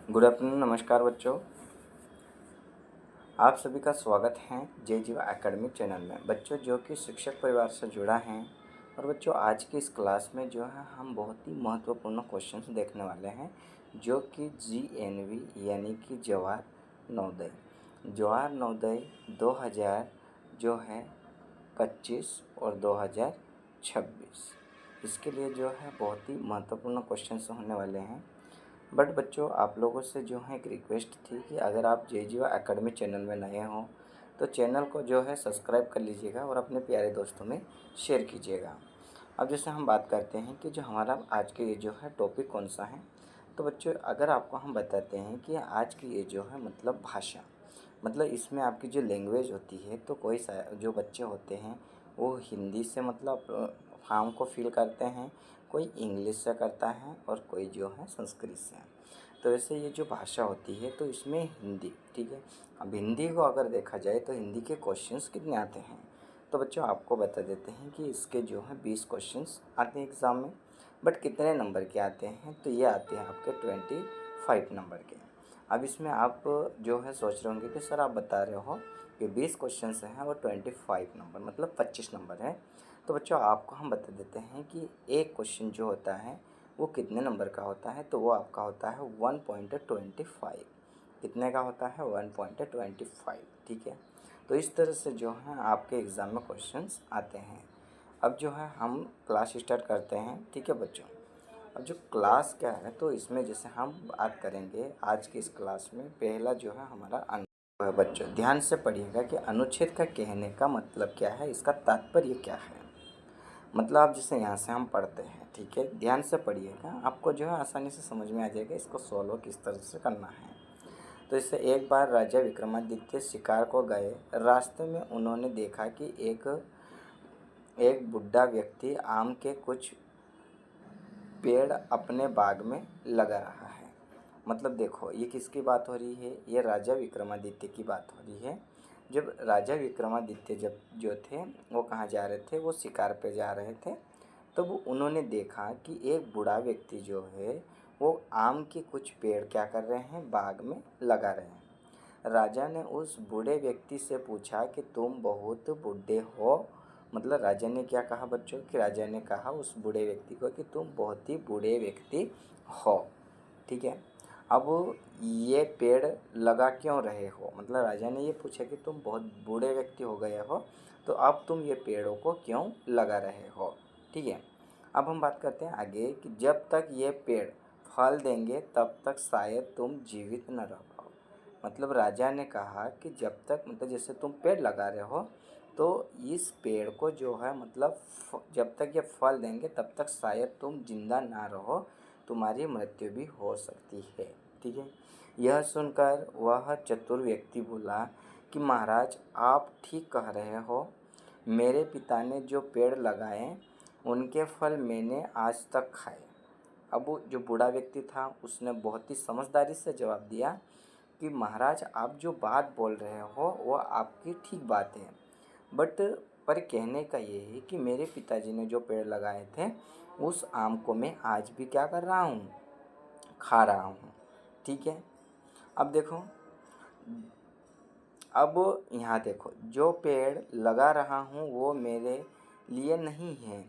Good afternoon, नमस्कार बच्चों। आप सभी का स्वागत है जय जीवा एकेडमिक चैनल में। बच्चों जो कि शिक्षक परिवार से जुड़ा है और बच्चों आज की इस क्लास में जो है हम बहुत ही महत्वपूर्ण क्वेश्चंस देखने वाले हैं जो कि GNV यानी कि जवाहर नवोदय 2000 जो है 25 और 2026 इसके लिए जो है बहुत ही महत्वपूर्ण क्वेश्चंस होने वाले हैं। बट बच्चों आप लोगों से जो है एक रिक्वेस्ट थी कि अगर आप जय जीवा एकेडमी चैनल में नए हों तो चैनल को जो है सब्सक्राइब कर लीजिएगा और अपने प्यारे दोस्तों में शेयर कीजिएगा। अब जैसे हम बात करते हैं कि जो हमारा आज के ये जो है टॉपिक कौन सा है, तो बच्चों अगर आपको हम बताते हैं कि आज की ये जो है मतलब भाषा, मतलब इसमें आपकी जो लैंग्वेज होती है, तो कोई जो बच्चे होते हैं वो हिंदी से मतलब फॉर्म को फिल करते हैं, कोई इंग्लिश से करता है और कोई जो है संस्कृत से। तो ऐसे ये जो भाषा होती है तो इसमें हिंदी, ठीक है। अब हिंदी को अगर देखा जाए तो हिंदी के क्वेश्चंस कितने आते हैं, तो बच्चों आपको बता देते हैं कि इसके जो है 20 क्वेश्चंस आते हैं एग्ज़ाम में। बट कितने नंबर के आते हैं, तो ये आते हैं आपके 25 नंबर के। अब इसमें आप जो है सोच रहे होंगे कि सर आप बता रहे हो कि 20 क्वेश्चंस हैं और 25 नंबर मतलब 25 नंबर है। तो बच्चों आपको हम बता देते हैं कि एक क्वेश्चन जो होता है वो कितने नंबर का होता है, तो वो आपका होता है 1.25। कितने का होता है 1.25, ठीक है। तो इस तरह से जो है आपके एग्ज़ाम में क्वेश्चंस आते हैं। अब जो है हम क्लास स्टार्ट करते हैं, ठीक है बच्चों। अब जो क्लास क्या है, तो इसमें जैसे हम बात करेंगे आज की इस क्लास में, पहला जो है हमारा अनुच्छेद है। बच्चों ध्यान से पढ़िएगा कि अनुच्छेद का कहने का मतलब क्या है, इसका तात्पर्य क्या है। मतलब आप जैसे यहाँ से हम पढ़ते हैं, ठीक है, ध्यान से पढ़िएगा, आपको जो है आसानी से समझ में आ जाएगा इसको सॉल्व किस तरह से करना है। तो इससे एक बार राजा विक्रमादित्य शिकार को गए, रास्ते में उन्होंने देखा कि एक बुढ़ा व्यक्ति आम के कुछ पेड़ अपने बाग में लगा रहा है। मतलब देखो ये किसकी बात हो रही है, ये राजा विक्रमादित्य की बात हो रही है। जब राजा विक्रमादित्य जब जो थे वो कहाँ जा रहे थे, वो शिकार पे जा रहे थे, तब उन्होंने देखा कि एक बूढ़ा व्यक्ति जो है वो आम के कुछ पेड़ क्या कर रहे हैं, बाग में लगा रहे हैं। राजा ने उस बूढ़े व्यक्ति से पूछा कि तुम बहुत बूढ़े हो। मतलब राजा ने क्या कहा बच्चों, कि राजा ने कहा उस बूढ़े व्यक्ति को कि तुम बहुत ही बूढ़े व्यक्ति हो, ठीक है। अब ये पेड़ लगा क्यों रहे हो, मतलब राजा ने ये पूछा कि तुम बहुत बूढ़े व्यक्ति हो गए हो, तो अब तुम ये पेड़ों को क्यों लगा रहे हो, ठीक है। अब हम बात करते हैं आगे कि जब तक ये पेड़ फल देंगे तब तक शायद तुम जीवित न रह पाओ। मतलब राजा ने कहा कि जब तक, मतलब जैसे तुम पेड़ लगा रहे हो तो इस पेड़ को जो है मतलब जब तक ये फल देंगे तब तक शायद तुम जिंदा ना रहो, तुम्हारी मृत्यु भी हो सकती है, ठीक है। यह सुनकर वह चतुर व्यक्ति बोला कि महाराज आप ठीक कह रहे हो, मेरे पिता ने जो पेड़ लगाए उनके फल मैंने आज तक खाए। अब वो जो बूढ़ा व्यक्ति था उसने बहुत ही समझदारी से जवाब दिया कि महाराज आप जो बात बोल रहे हो वो आपकी ठीक बात है, बट पर कहने का ये है कि मेरे पिताजी ने जो पेड़ लगाए थे उस आम को मैं आज भी क्या कर रहा हूँ, खा रहा हूँ, ठीक है। अब देखो, अब यहाँ देखो, जो पेड़ लगा रहा हूँ वो मेरे लिए नहीं है,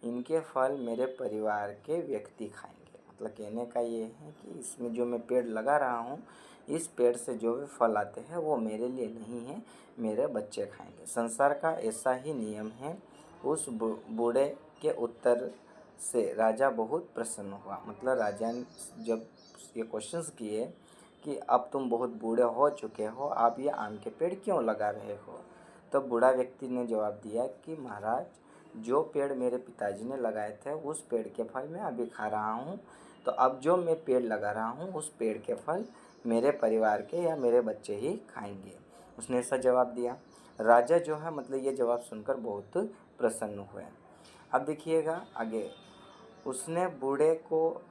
इनके फल मेरे परिवार के व्यक्ति खाएंगे। मतलब कहने का ये है कि इसमें जो मैं पेड़ लगा रहा हूँ, इस पेड़ से जो भी फल आते हैं वो मेरे लिए नहीं है, मेरे बच्चे खाएंगे। संसार का ऐसा ही नियम है। उस बूढ़े के उत्तर से राजा बहुत प्रसन्न हुआ। मतलब राजा ने जब ये क्वेश्चंस किए कि अब तुम बहुत बूढ़े हो चुके हो, आप ये आम के पेड़ क्यों लगा रहे हो, तब बूढ़ा व्यक्ति ने जवाब दिया कि महाराज जो पेड़ मेरे पिताजी ने लगाए थे उस पेड़ के फल मैं अभी खा रहा हूँ, तो अब जो मैं पेड़ लगा रहा हूँ उस पेड़ के फल मेरे परिवार के या मेरे बच्चे ही खाएंगे। उसने ऐसा जवाब दिया। राजा जो है मतलब ये जवाब सुनकर बहुत प्रसन्न हुए। अब देखिएगा आगे, उसने बूढ़े को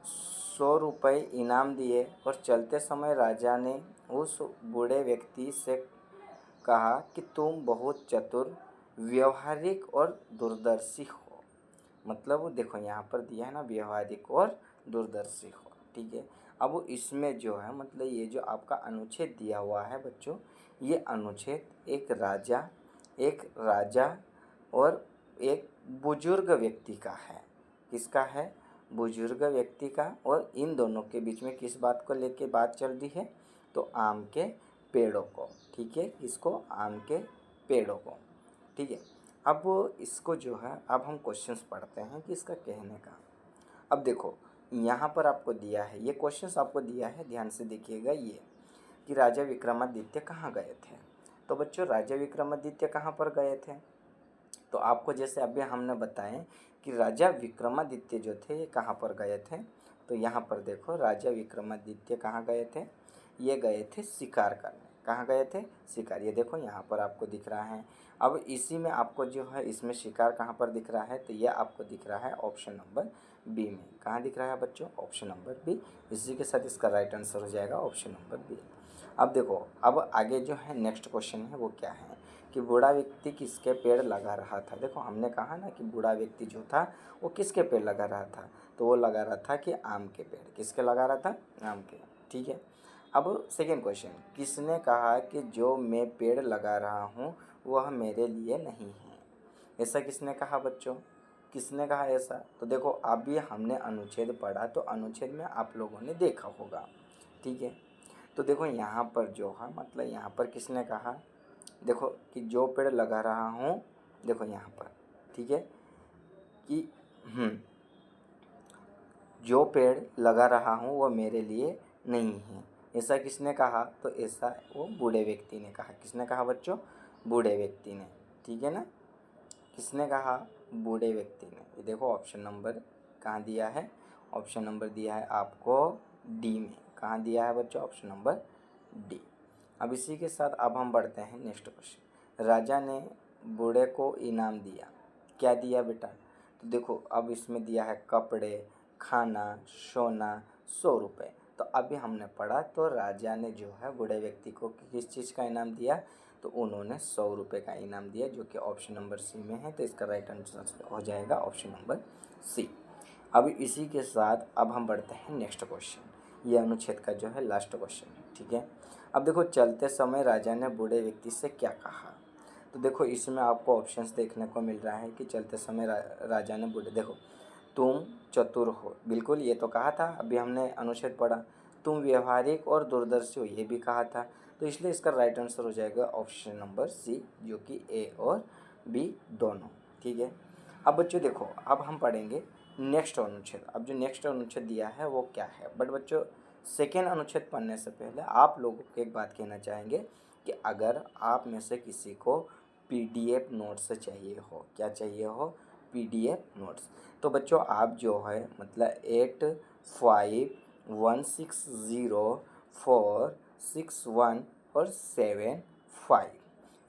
100 रुपये इनाम दिए और चलते समय राजा ने उस बूढ़े व्यक्ति से कहा कि तुम बहुत चतुर, व्यवहारिक और दूरदर्शी हो। मतलब देखो यहाँ पर दिया है ना, व्यवहारिक और दूरदर्शी हो, ठीक है। अब इसमें जो है मतलब ये जो आपका अनुच्छेद दिया हुआ है बच्चों, ये अनुच्छेद एक राजा और एक बुजुर्ग व्यक्ति का है। किसका है? बुजुर्ग व्यक्ति का। और इन दोनों के बीच में किस बात को लेके बात चल रही है? तो आम के पेड़ों को, ठीक है, इसको आम के पेड़ों को, ठीक है। अब इसको जो है अब हम क्वेश्चंस पढ़ते हैं कि इसका कहने का। अब देखो यहाँ पर आपको दिया है, ये क्वेश्चंस आपको दिया है, ध्यान से देखिएगा ये, कि राजा विक्रमादित्य कहाँ गए थे। तो बच्चों राजा विक्रमादित्य कहाँ पर गए थे? तो आपको जैसे अभी हमने बताएं कि राजा विक्रमादित्य जो थे ये कहाँ पर गए थे। तो यहाँ पर देखो राजा विक्रमादित्य कहाँ गए थे? ये गए थे शिकार करने। कहाँ गए थे? शिकार। ये देखो यहाँ पर आपको दिख रहा है। अब इसी में आपको जो है इसमें शिकार कहाँ पर दिख रहा है? तो ये आपको दिख रहा है ऑप्शन नंबर बी में। कहाँ दिख रहा है बच्चों? Option number B. इसी के साथ इसका राइट आंसर हो जाएगा ऑप्शन नंबर बी। अब देखो अब आगे जो है नेक्स्ट क्वेश्चन है वो क्या है कि बूढ़ा व्यक्ति किसके पेड़ लगा रहा था। देखो हमने कहा ना कि बूढ़ा व्यक्ति जो था वो किसके पेड़ लगा रहा था, तो वो लगा रहा था कि आम के पेड़। किसके लगा रहा था? आम के, ठीक है। अब सेकेंड क्वेश्चन, किसने कहा कि जो मैं पेड़ लगा रहा हूँ वह मेरे लिए नहीं है। ऐसा किसने कहा बच्चों? किसने कहा ऐसा? तो देखो अभी हमने अनुच्छेद पढ़ा तो अनुच्छेद में आप लोगों ने देखा होगा, ठीक है। तो देखो यहाँ पर जो है मतलब यहाँ पर किसने कहा, देखो कि जो पेड़ लगा रहा हूँ, देखो यहाँ पर, ठीक है, कि जो पेड़ लगा रहा हूँ वो मेरे लिए नहीं है। ऐसा किसने कहा? तो ऐसा वो बूढ़े व्यक्ति ने कहा। किसने कहा बच्चों? बूढ़े व्यक्ति ने, ठीक है ना। किसने कहा? बूढ़े व्यक्ति ने। ये देखो ऑप्शन नंबर कहाँ दिया है? ऑप्शन नंबर दिया है आपको डी में। कहाँ दिया है बच्चों? Option number D. अब इसी के साथ अब हम बढ़ते हैं नेक्स्ट क्वेश्चन। राजा ने बूढ़े को इनाम दिया। क्या दिया बेटा? तो देखो अब इसमें दिया है कपड़े, खाना, सोना, 100 रुपये। तो अभी हमने पढ़ा तो राजा ने जो है बूढ़े व्यक्ति को किस चीज़ का इनाम दिया? तो उन्होंने 100 रुपये का इनाम दिया, जो कि ऑप्शन नंबर सी में है। तो इसका राइट आंसर हो जाएगा ऑप्शन नंबर सी। अब इसी के साथ अब हम बढ़ते हैं नेक्स्ट क्वेश्चन। ये अनुच्छेद का जो है लास्ट क्वेश्चन है, ठीक है। अब देखो चलते समय राजा ने बूढ़े व्यक्ति से क्या कहा। तो देखो इसमें आपको ऑप्शंस देखने को मिल रहा है कि चलते समय राजा ने बूढ़े, देखो तुम चतुर हो, बिल्कुल ये तो कहा था, अभी हमने अनुच्छेद पढ़ा। तुम व्यवहारिक और दूरदर्शी हो, ये भी कहा था। तो इसलिए इसका राइट आंसर हो जाएगा ऑप्शन नंबर सी, जो कि ए और बी दोनों, ठीक है। अब बच्चों देखो अब हम पढ़ेंगे नेक्स्ट अनुच्छेद। अब जो नेक्स्ट अनुच्छेद दिया है वो क्या है, बट बच्चों सेकेंड अनुच्छेद पढ़ने से पहले आप लोगों को एक बात कहना चाहेंगे कि अगर आप में से किसी को पीडीएफ नोट्स चाहिए हो, क्या चाहिए हो? PDF notes. तो बच्चों आप जो है मतलब 85160461 और 75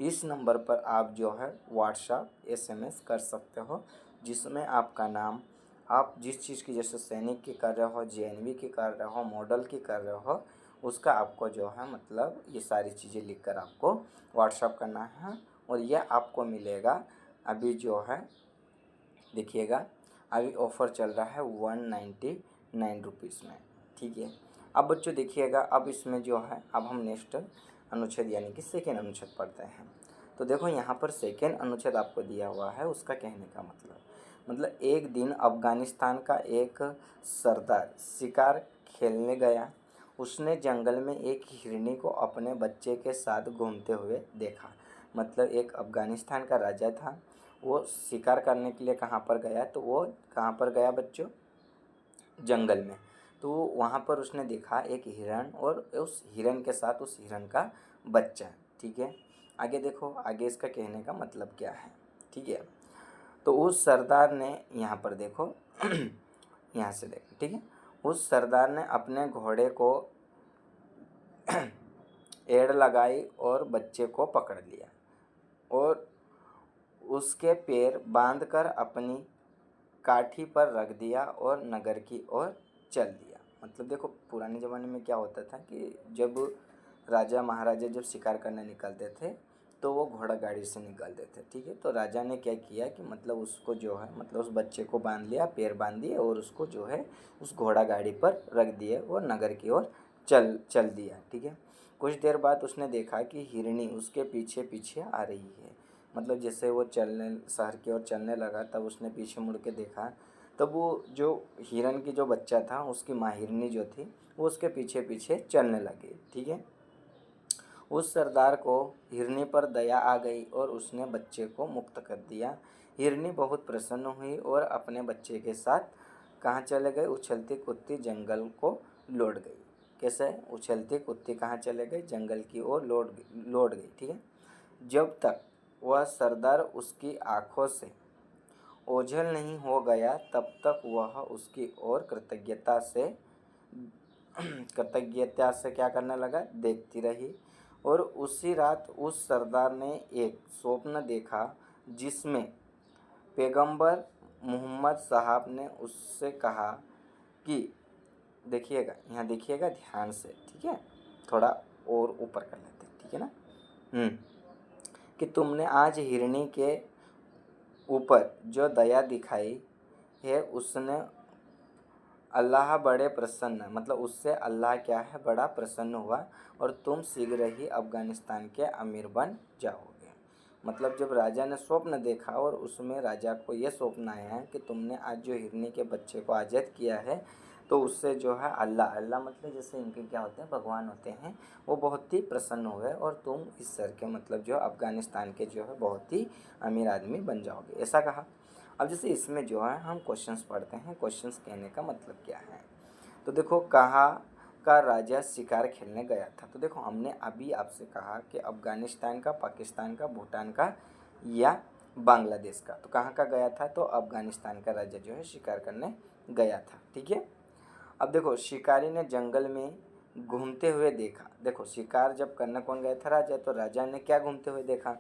इस नंबर पर आप जो है व्हाट्सएप SMS कर सकते हो, जिसमें आपका नाम, आप जिस चीज़ की, जैसे सैनिक की कर रहे हो, जेएनवी की कर रहे हो, मॉडल की कर रहे हो, उसका आपको जो है मतलब ये सारी चीज़ें लिखकर आपको व्हाट्सएप करना है। और यह आपको मिलेगा अभी जो है, देखिएगा अभी ऑफ़र चल रहा है 199 रुपीज़ में, ठीक है। अब बच्चों देखिएगा अब इसमें जो है अब हम नेक्स्ट अनुच्छेद यानी कि सेकेंड अनुच्छेद पढ़ते हैं। तो देखो यहाँ पर सेकेंड अनुच्छेद आपको दिया हुआ है, उसका कहने का मतलब एक दिन अफ़गानिस्तान का एक सरदार शिकार खेलने गया। उसने जंगल में एक हिरनी को अपने बच्चे के साथ घूमते हुए देखा। मतलब एक अफ़गानिस्तान का राजा था, वो शिकार करने के लिए कहाँ पर गया? तो वो कहाँ पर गया बच्चों? जंगल में। तो वहाँ पर उसने देखा एक हिरण और उस हिरण के साथ उस हिरण का बच्चा, ठीक है। आगे देखो आगे इसका कहने का मतलब क्या है, ठीक है। तो उस सरदार ने, यहाँ पर देखो यहाँ से देखो, ठीक है। उस सरदार ने अपने घोड़े को एड़ लगाई और बच्चे को पकड़ लिया और उसके पैर बांधकर अपनी काठी पर रख दिया और नगर की ओर चल दिया। मतलब देखो पुराने ज़माने में क्या होता था कि जब राजा महाराजा जब शिकार करने निकलते थे तो वो घोड़ा गाड़ी से निकालते थे। ठीक है, तो राजा ने क्या किया कि मतलब उसको जो है मतलब उस बच्चे को बांध लिया, पैर बांध दिए और उसको जो है उस घोड़ा गाड़ी पर रख दिया और नगर की ओर चल चल दिया। ठीक है, कुछ देर बाद उसने देखा कि हिरनी उसके पीछे पीछे आ रही है। मतलब जैसे वो चलने शहर की ओर चलने लगा तब उसने पीछे मुड़ के देखा, तब वो जो हिरन की जो बच्चा था उसकी माँ हिरनी जो थी वो उसके पीछे पीछे चलने लगी। ठीक है, उस सरदार को हिरनी पर दया आ गई और उसने बच्चे को मुक्त कर दिया। हिरनी बहुत प्रसन्न हुई और अपने बच्चे के साथ कहाँ चले गए, उछलती कूदती जंगल को लौट गई। कैसे, उछलती कूदती कहाँ चले गई, जंगल की ओर लौट गई। ठीक है, जब तक वह सरदार उसकी आँखों से ओझल नहीं हो गया तब तक वह उसकी ओर कृतज्ञता से क्या करने लगा, देखती रही। और उसी रात उस सरदार ने एक स्वप्न देखा जिसमें पैगंबर मोहम्मद साहब ने उससे कहा कि देखिएगा, यहाँ देखिएगा ध्यान से। ठीक है, थोड़ा और ऊपर कर लेते हैं। ठीक है ना, कि तुमने आज हिरनी के ऊपर जो दया दिखाई है उसने अल्लाह बड़े प्रसन्न, मतलब उससे अल्लाह क्या है, बड़ा प्रसन्न हुआ और तुम शीघ्र ही अफ़गानिस्तान के अमीर बन जाओगे। मतलब जब राजा ने स्वप्न देखा और उसमें राजा को ये स्वप्न आया है कि तुमने आज जो हिरनी के बच्चे को आज़ाद किया है तो उससे जो है अल्लाह मतलब जैसे इनके क्या होते हैं, भगवान होते हैं, वो बहुत ही प्रसन्न हुए और तुम इस शहर के मतलब जो अफ़गानिस्तान के जो है बहुत ही अमीर आदमी बन जाओगे, ऐसा कहा। अब जैसे इसमें जो है हम क्वेश्चंस पढ़ते हैं, क्वेश्चंस कहने का मतलब क्या है। तो देखो, कहाँ का राजा शिकार खेलने गया था। तो देखो हमने अभी आपसे कहा कि अफ़गानिस्तान का, पाकिस्तान का, भूटान का या बांग्लादेश का। तो कहाँ का गया था, तो अफ़गानिस्तान का राजा जो है शिकार करने गया था। ठीक है, अब देखो शिकारी ने जंगल में घूमते हुए देखा। देखो शिकार जब करने कौन गया था, राजा। तो राजा ने क्या घूमते हुए देखा,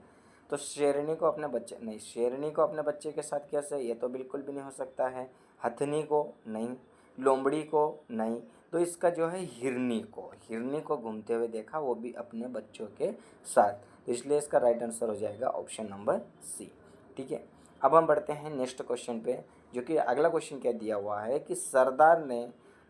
तो शेरनी को अपने बच्चे नहीं, शेरनी को अपने बच्चे के साथ कैसे, ये तो बिल्कुल भी नहीं हो सकता है। हथनी को नहीं, लोमड़ी को नहीं, तो इसका जो है हिरनी को घूमते हुए देखा, वो भी अपने बच्चों के साथ। तो इसलिए इसका राइट आंसर हो जाएगा ऑप्शन नंबर सी। ठीक है, अब हम बढ़ते हैं नेक्स्ट क्वेश्चन पे, जो कि अगला क्वेश्चन क्या दिया हुआ है कि सरदार ने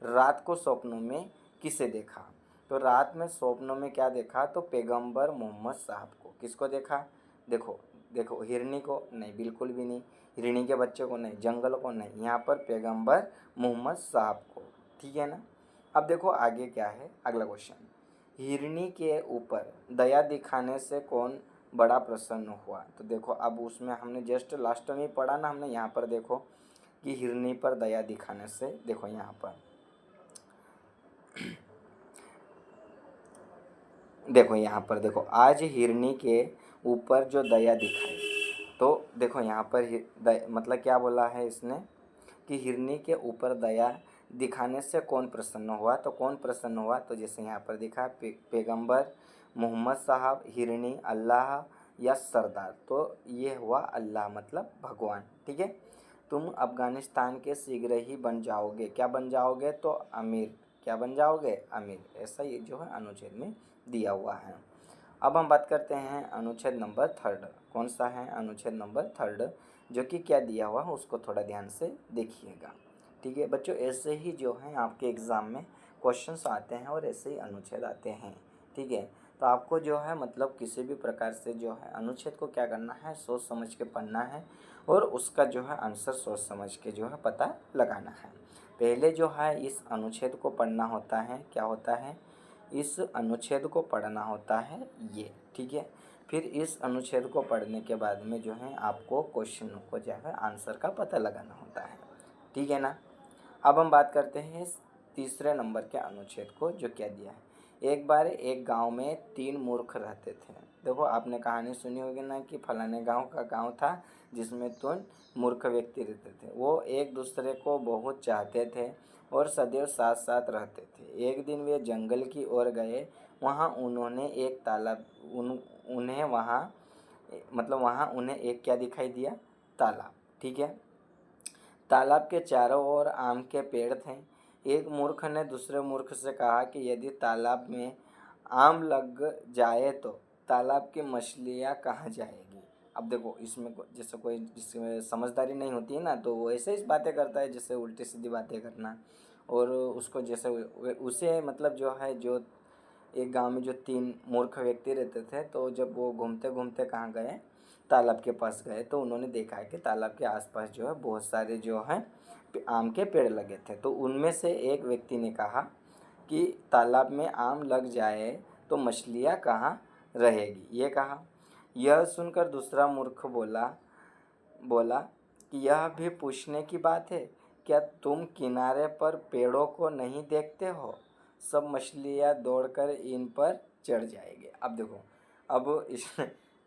रात को स्वप्नों में किसे देखा। तो रात में स्वप्नों में क्या देखा, तो पैगंबर मोहम्मद साहब को। किसको देखा, देखो देखो हिरनी को नहीं, बिल्कुल भी नहीं, हिरनी के बच्चे को नहीं, जंगल को नहीं, यहाँ पर पैगंबर मोहम्मद साहब को। ठीक है ना, अब देखो आगे क्या है, अगला क्वेश्चन, हिरनी के ऊपर दया दिखाने से कौन बड़ा प्रसन्न हुआ। तो देखो अब उसमें हमने जस्ट लास्ट में ही पढ़ा ना हमने, यहाँ पर देखो कि हिरनी पर दया दिखाने से, देखो यहाँ पर देखो यहाँ पर देखो, आज हिरनी के ऊपर जो दया दिखाई, तो देखो यहाँ पर मतलब क्या बोला है इसने कि हिरनी के ऊपर दया दिखाने से कौन प्रसन्न हुआ। तो कौन प्रसन्न हुआ, तो जैसे यहाँ पर दिखा पैगंबर मोहम्मद साहब, हिरनी, अल्लाह या सरदार। तो ये हुआ अल्लाह मतलब भगवान। ठीक है, तुम अफ़गानिस्तान के शीघ्र ही बन जाओगे, क्या बन जाओगे, तो अमीर, क्या बन जाओगे, अमीर, ऐसा ये जो है अनुच्छेद में दिया हुआ है। अब हम बात करते हैं अनुच्छेद नंबर 3। कौन सा है, अनुच्छेद नंबर 3, जो कि क्या दिया हुआ है उसको थोड़ा ध्यान से देखिएगा। ठीक है बच्चों, ऐसे ही जो है आपके एग्ज़ाम में क्वेश्चंस आते हैं और ऐसे ही अनुच्छेद आते हैं। ठीक है, तो आपको जो है मतलब किसी भी प्रकार से जो है अनुच्छेद को क्या करना है, सोच समझ के पढ़ना है और उसका जो है आंसर सोच समझ के जो है पता लगाना है। पहले जो है इस अनुच्छेद को पढ़ना होता है, क्या होता है, इस अनुच्छेद को पढ़ना होता है ये। ठीक है, फिर इस अनुच्छेद को पढ़ने के बाद में जो है आपको क्वेश्चन को जो है आंसर का पता लगाना होता है। ठीक है ना, अब हम बात करते हैं तीसरे नंबर के अनुच्छेद को, जो क्या दिया है। एक बार एक गांव में 3 मूर्ख रहते थे। देखो आपने कहानी सुनी होगी ना कि फलाने गांव का गांव था जिसमें 3 मूर्ख व्यक्ति रहते थे। वो एक दूसरे को बहुत चाहते थे और सदैव साथ साथ रहते थे। एक दिन वे जंगल की ओर गए, वहाँ उन्होंने एक तालाब उन्हें वहाँ मतलब वहाँ उन्हें एक क्या दिखाई दिया, तालाब। ठीक है, तालाब के चारों ओर आम के पेड़ थे। एक मूर्ख ने दूसरे मूर्ख से कहा कि यदि तालाब में आम लग जाए तो तालाब की मछलियाँ कहाँ जाएगी। अब देखो इसमें जैसे कोई जिसमें समझदारी नहीं होती है ना, तो वो ऐसे ही बातें करता है जैसे उल्टी सीधी बातें करना। और उसको जैसे उसे मतलब जो है, जो एक गांव में जो 3 मूर्ख व्यक्ति रहते थे, तो जब वो घूमते घूमते कहाँ गए, तालाब के पास गए, तो उन्होंने देखा है कि तालाब के आसपास जो है बहुत सारे जो है आम के पेड़ लगे थे। तो उनमें से एक व्यक्ति ने कहा कि तालाब में आम लग जाए तो मछलियाँ कहाँ रहेगी, ये कहा। यह सुनकर दूसरा मूर्ख बोला बोला कि यह भी पूछने की बात है, क्या तुम किनारे पर पेड़ों को नहीं देखते हो, सब मछलियाँ दौड़कर इन पर चढ़ जाएंगे। अब देखो, अब इस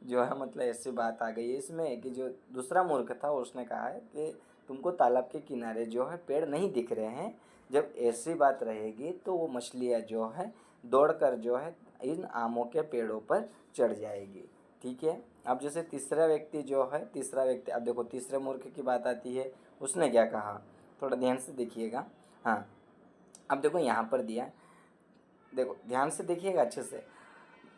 जो है मतलब ऐसी बात आ गई है इसमें कि जो दूसरा मूर्ख था उसने कहा है कि तुमको तालाब के किनारे जो है पेड़ नहीं दिख रहे हैं, जब ऐसी बात रहेगी तो वो मछलियाँ जो है दौड़कर जो है इन आमों के पेड़ों पर चढ़ जाएगी। ठीक है। अब जैसे तीसरा व्यक्ति, अब देखो तीसरे मूर्ख की बात आती है, उसने क्या कहा, थोड़ा ध्यान से देखिएगा। हाँ, अब देखो यहाँ पर दिया, देखो ध्यान से देखिएगा अच्छे से।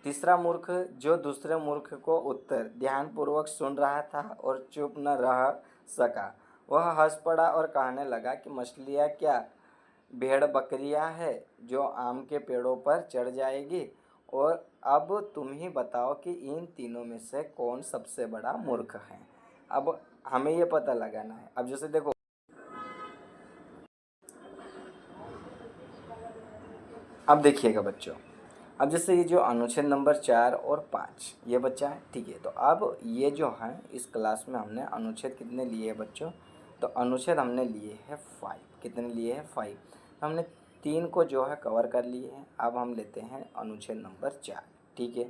तीसरा मूर्ख जो दूसरे मूर्ख को उत्तर ध्यानपूर्वक सुन रहा था और चुप न रह सका, वह हंस पड़ा और कहने लगा कि मछलियाँ क्या भेड़ बकरियाँ है जो आम के पेड़ों पर चढ़ जाएगी। और अब तुम ही बताओ कि इन तीनों में से कौन सबसे बड़ा मूर्ख है। अब हमें ये पता लगाना है। अब जैसे देखो, अब देखिएगा बच्चों, अब जैसे ये जो अनुच्छेद नंबर 4 और 5 ये बच्चा है, ठीक है। तो अब ये जो है इस क्लास में हमने अनुच्छेद कितने लिए हैं बच्चों, तो अनुच्छेद हमने लिए हैं 5। कितने लिए हैं 5। हमने 3 को जो है कवर कर लिए हैं। अब हम लेते हैं अनुच्छेद नंबर 4। ठीक है।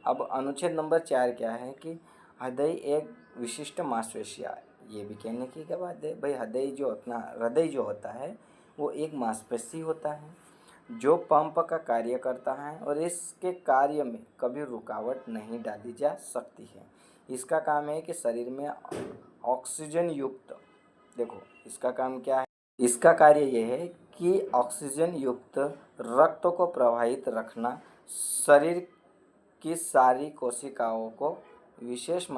अब अनुच्छेद नंबर 4 क्या है कि हृदय एक विशिष्ट मांसपेशी है। ये भी कहने की क्या बात है भाई, हृदय जो होता है वो एक मांसपेशी होता है जो पंप का कार्य करता है और इसके कार्य में कभी रुकावट नहीं डाली जा सकती है। इसका काम है कि शरीर में ऑक्सीजन युक्त, देखो इसका काम क्या है, इसका कार्य यह है कि ऑक्सीजन युक्त रक्त को प्रवाहित रखना, शरीर की सारी कोशिकाओं को विशेष